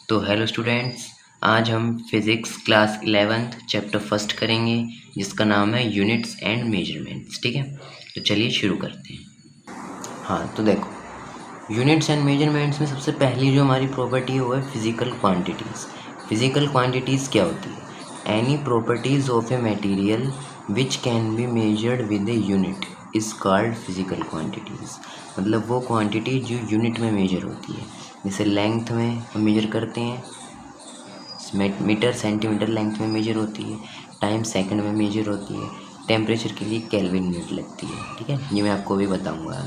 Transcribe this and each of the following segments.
तो hello students, आज हम physics class 11th chapter first करेंगे जिसका नाम है यूनिट्स एंड मेजरमेंट्स। ठीक है, तो चलिए शुरू करते हैं। हाँ, तो देखो, यूनिट्स एंड मेजरमेंट्स में सबसे पहली जो हमारी प्रॉपर्टी है वो है फिजिकल क्वांटिटीज़। फिजिकल क्वांटिटीज़ क्या होती है? Any properties of a material which can be measured with a unit is called physical quantities. मतलब वो क्वांटिटी जो यूनिट में मेजर होती है। जैसे लेंथ में हम मेजर करते हैं, मीटर सेंटीमीटर लेंथ में मेजर होती है, टाइम सेकंड में मेजर होती है, टेम्परेचर के लिए केल्विन यूनिट लगती है। ठीक है, ये मैं आपको भी बताऊंगा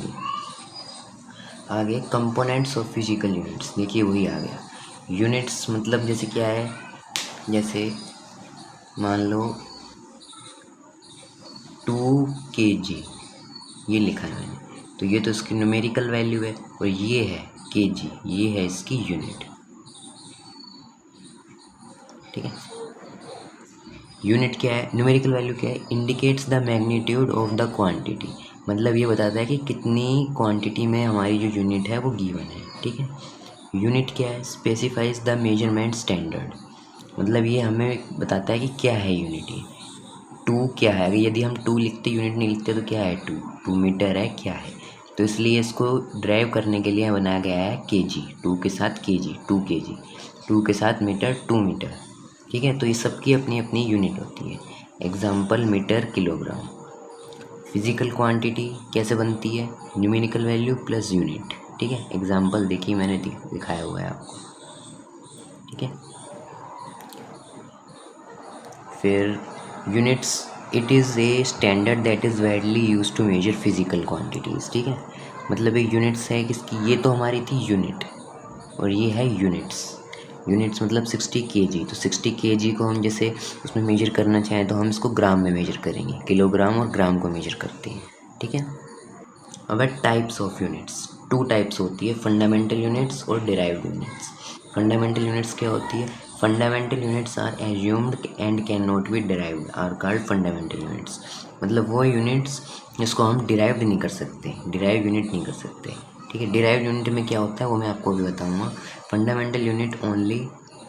आगे कंपोनेंट्स ऑफ फिजिकल यूनिट्स। देखिए वही आ गया यूनिट्स, मतलब जैसे क्या है, जैसे मान लो 2 kg ये लिखा है मैंने, तो ये तो इसकी न्यूमेरिकल वैल्यू है, और ये है kg, ये है इसकी यूनिट। ठीक है, यूनिट क्या है, न्यूमेरिकल वैल्यू क्या है, indicates the magnitude of the quantity. मतलब ये बताता है कि कितनी क्वांटिटी में हमारी जो यूनिट है वो गिवन है। ठीक है, यूनिट क्या है, स्पेसिफाइज द मेजरमेंट स्टैंडर्ड। मतलब ये हमें बताता है कि क्या है यूनिट। ये 2 क्या है, अगर यदि हम 2 लिखते यूनिट नहीं लिखते तो क्या है, 2 मीटर है, क्या है। तो इसलिए इसको ड्राइव करने के लिए बनाया गया है kg, 2 के साथ kg, 2 kg, 2 के साथ मीटर, 2 मीटर। ठीक है, तो ये सबकी अपनी अपनी यूनिट होती है। Example metre, kilogram. Physical quantity कैसे बनती है, न्यूमेरिकल वैल्यू प्लस यूनिट। ठीक है, एग्जाम्पल देखिए मैंने दिखाया हुआ है आपको। ठीक है, फिर units, it is a standard that is widely use to measure physical quantities. ठीक है, मतलब एक यूनिट्स है किसकी, ये तो हमारी थी यूनिट, और ये है यूनिट्स। यूनिट्स मतलब 60 kg, तो 60 kg को हम जैसे उसमें मेजर करना चाहें तो हम इसको ग्राम में मेजर करेंगे, किलोग्राम और ग्राम को मेजर करते हैं। ठीक है, अब है टाइप्स ऑफ यूनिट्स। 2 टाइप्स होती है, फंडामेंटल यूनिट्स और डिराइव्ड यूनिट्स। फंडामेंटल यूनिट्स क्या होती है, fundamental units are assumed and can not be derived are called fundamental units. मतलब वो यूनिट्स जिसको हम डिराइव्ड नहीं कर सकते, डिराइव यूनिट नहीं कर सकते। ठीक है, डिराइव्ड यूनिट में क्या होता है वो मैं आपको भी बताऊंगा। फंडामेंटल यूनिट ओनली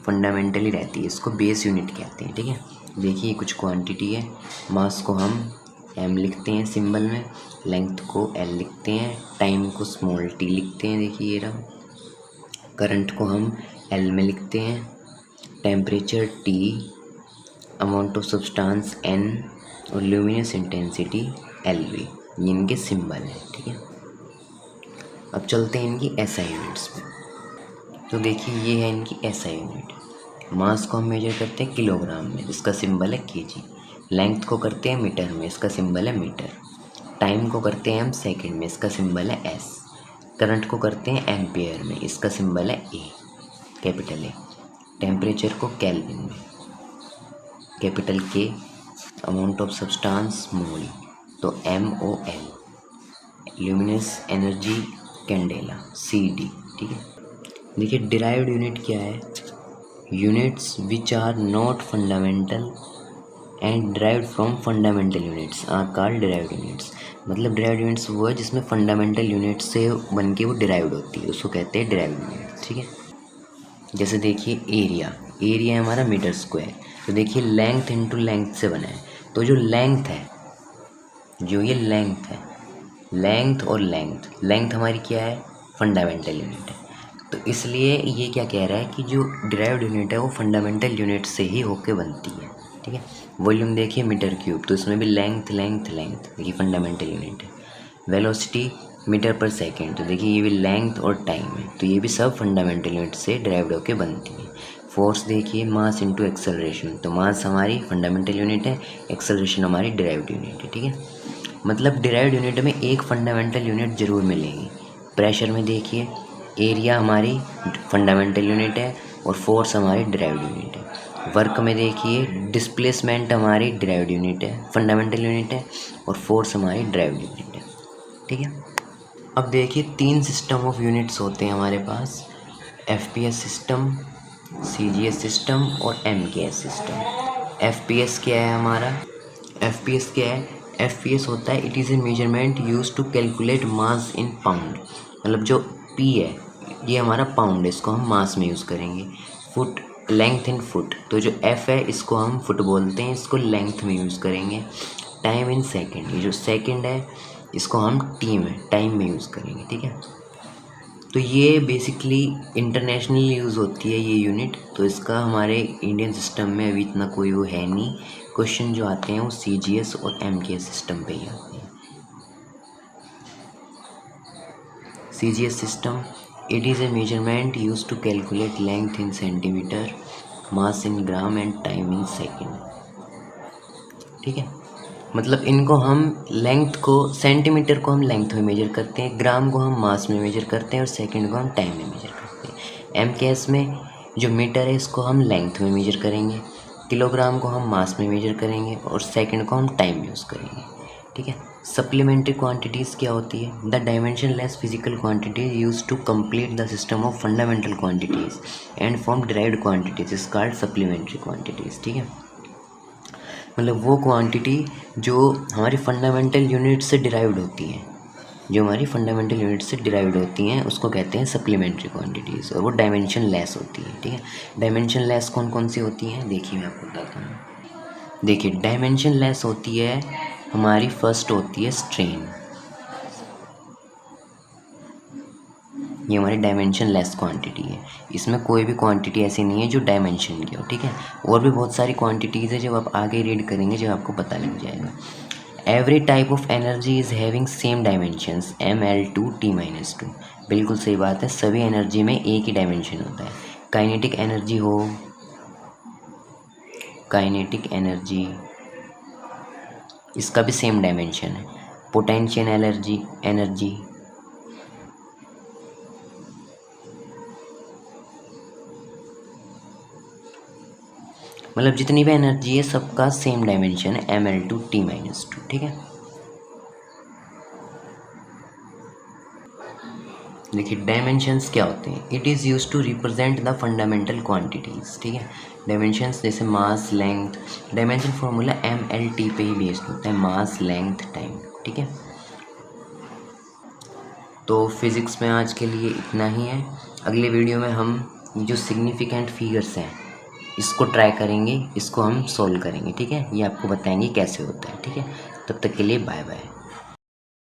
फंडामेंटली रहती है, इसको बेस यूनिट कहते हैं। ठीक है, देखिए कुछ क्वांटिटी है, मास को हम m लिखते हैं सिंबल में, लेंथ को l लिखते हैं, टाइम को स्मॉल t लिखते हैं, देखिए ये रहा, करंट को हम L में लिखते हैं, temperature T, amount of substance N और ल्यूमिनस इंटेंसिटी LV, ये इनके सिंबल हैं। ठीक है, अब चलते हैं इनकी SI यूनिट्स में। तो देखिए ये है इनकी SI यूनिट। मास को हम मेजर करते हैं किलोग्राम में, जिसका सिंबल है kg। लेंथ को करते हैं मीटर में, इसका सिंबल है मीटर। टाइम को करते हैं हम सेकंड में, इसका सिंबल है s। करंट को करते हैं एम्पियर में, इसका सिंबल है A, कैपिटल A। टेम्परेचर को केल्विन में, capital K। Amount of substance small, तो MOL। Luminous energy candela, CD। ठीक है, देखिए डिराइव्ड यूनिट क्या है, units which are not fundamental and derived from fundamental units are called derived units. मतलब derived units वो है जिसमें फंडामेंटल यूनिट से बन के वो डिराइव्ड होती है, उसको कहते हैं डिराइव्ड यूनिट्स। ठीक है, जैसे देखिए एरिया, एरिया है हमारा मीटर स्क्वायर, तो देखिए लेंथ इंटू लेंथ से बना है, तो जो लेंथ है, जो ये लेंथ है, लेंथ और लेंथ हमारी क्या है, फंडामेंटल यूनिट है। तो इसलिए ये क्या कह रहा है कि जो डिराइव्ड यूनिट है वो फंडामेंटल यूनिट से ही होके बनती है। ठीक है, वॉल्यूम देखिए मीटर क्यूब, तो इसमें भी लेंथ देखिए फंडामेंटल यूनिट है। वेलोसिटी मीटर पर सेकेंड, तो देखिए ये भी लेंथ और टाइम है, तो ये भी सब फंडामेंटल यूनिट से डिराइव्ड होके बनती है। फोर्स देखिए मास इंटू एक्सेलरेशन, तो मास हमारी फंडामेंटल यूनिट है, एक्सेलरेशन हमारी डिराइव्ड यूनिट है। ठीक है, मतलब डिराइव्ड यूनिट में एक फंडामेंटल यूनिट ज़रूर मिलेगी। प्रेशर में देखिए एरिया हमारी फंडामेंटल यूनिट है और फोर्स हमारी डिराइव्ड यूनिट है। वर्क में देखिए डिस्प्लेसमेंट हमारी डिराइव्ड यूनिट है, फंडामेंटल यूनिट है, और फोर्स हमारी डिराइव्ड यूनिट है। ठीक है, अब देखिए 3 सिस्टम ऑफ यूनिट्स होते हैं हमारे पास, FPS सिस्टम, CGS सिस्टम और MKS सिस्टम। FPS क्या है हमारा, FPS क्या है, FPS होता है it is a measurement use to calculate mass in pound. मतलब जो P है ये हमारा पाउंड है, इसको हम मास में यूज़ करेंगे। फुट, लेंथ इन फुट, तो जो एफ है इसको हम फुट बोलते हैं, इसको लेंथ में यूज़ करेंगे। टाइम इन सेकेंड, ये जो सेकेंड है इसको हम टाइम में यूज़ करेंगे, ठीक है। तो ये बेसिकली इंटरनेशनल यूज़ होती है ये यूनिट, तो इसका हमारे इंडियन सिस्टम में अभी इतना कोई वो है नहीं। क्वेश्चन जो आते हैं वो CGS और MKS सिस्टम पे ही आते हैं। CGS system, it is a measurement use to calculate length in centimetre, mass in gram and time in second, ठीक है। मतलब इनको हम लेंथ को, सेंटीमीटर को हम लेंथ में मेजर करते हैं, ग्राम को हम मास में मेजर करते हैं और सेकंड को हम टाइम में मेजर करते हैं। MKS में जो मीटर है इसको हम लेंथ में मेजर करेंगे, किलोग्राम को हम मास में मेजर करेंगे और सेकंड को हम टाइम में यूज़ करेंगे, ठीक है। सप्लीमेंट्री क्वांटिटीज़ क्या होती है? The dimensionless physical quantities use to complete the system of fundamental quantities and form derived quantities is called supplementary quantities, ठीक है। मतलब वो क्वांटिटी जो हमारी फंडामेंटल यूनिट से डिराइव्ड होती हैं, जो हमारी फंडामेंटल यूनिट से डिराइव्ड होती हैं उसको कहते हैं सप्लीमेंट्री क्वांटिटीज़, और वो डायमेंशन लेस होती है, ठीक है। डायमेंशन लेस कौन कौन सी होती हैं देखिए मैं आपको बताता हूँ। देखिए डायमेंशन लेस होती है हमारी, फर्स्ट होती है स्ट्रेन, ये हमारी डायमेंशन लेस क्वांटिटी है। इसमें कोई भी क्वांटिटी ऐसी नहीं है जो डायमेंशन की हो, ठीक है। और भी बहुत सारी क्वांटिटीज़ है जब आप आगे रीड करेंगे जब आपको पता लग जाएगा। Every type of energy is having same dimensions ml2 t-2, बिल्कुल सही बात है, सभी एनर्जी में एक ही डायमेंशन होता है। काइनेटिक एनर्जी हो, काइनेटिक एनर्जी इसका भी सेम डायमेंशन है। पोटेंशियल एनर्जी मतलब जितनी भी एनर्जी है सबका सेम डायमेंशन है ml2 t-2, ठीक है। देखिए डायमेंशंस क्या होते हैं? It is use to represent the fundamental quantities, ठीक है। डायमेंशंस जैसे mass, length, dimension formula mlt पे ही बेस्ड होता है, मास, लेंथ, टाइम, ठीक है। तो फिज़िक्स में आज के लिए इतना ही है। अगले वीडियो में हम जो सिग्निफिकेंट फिगर्स हैं इसको ट्राई करेंगे, इसको हम सोल्व करेंगे, ठीक है। ये आपको बताएंगे कैसे होता है, ठीक है। तब तक के लिए बाय बाय।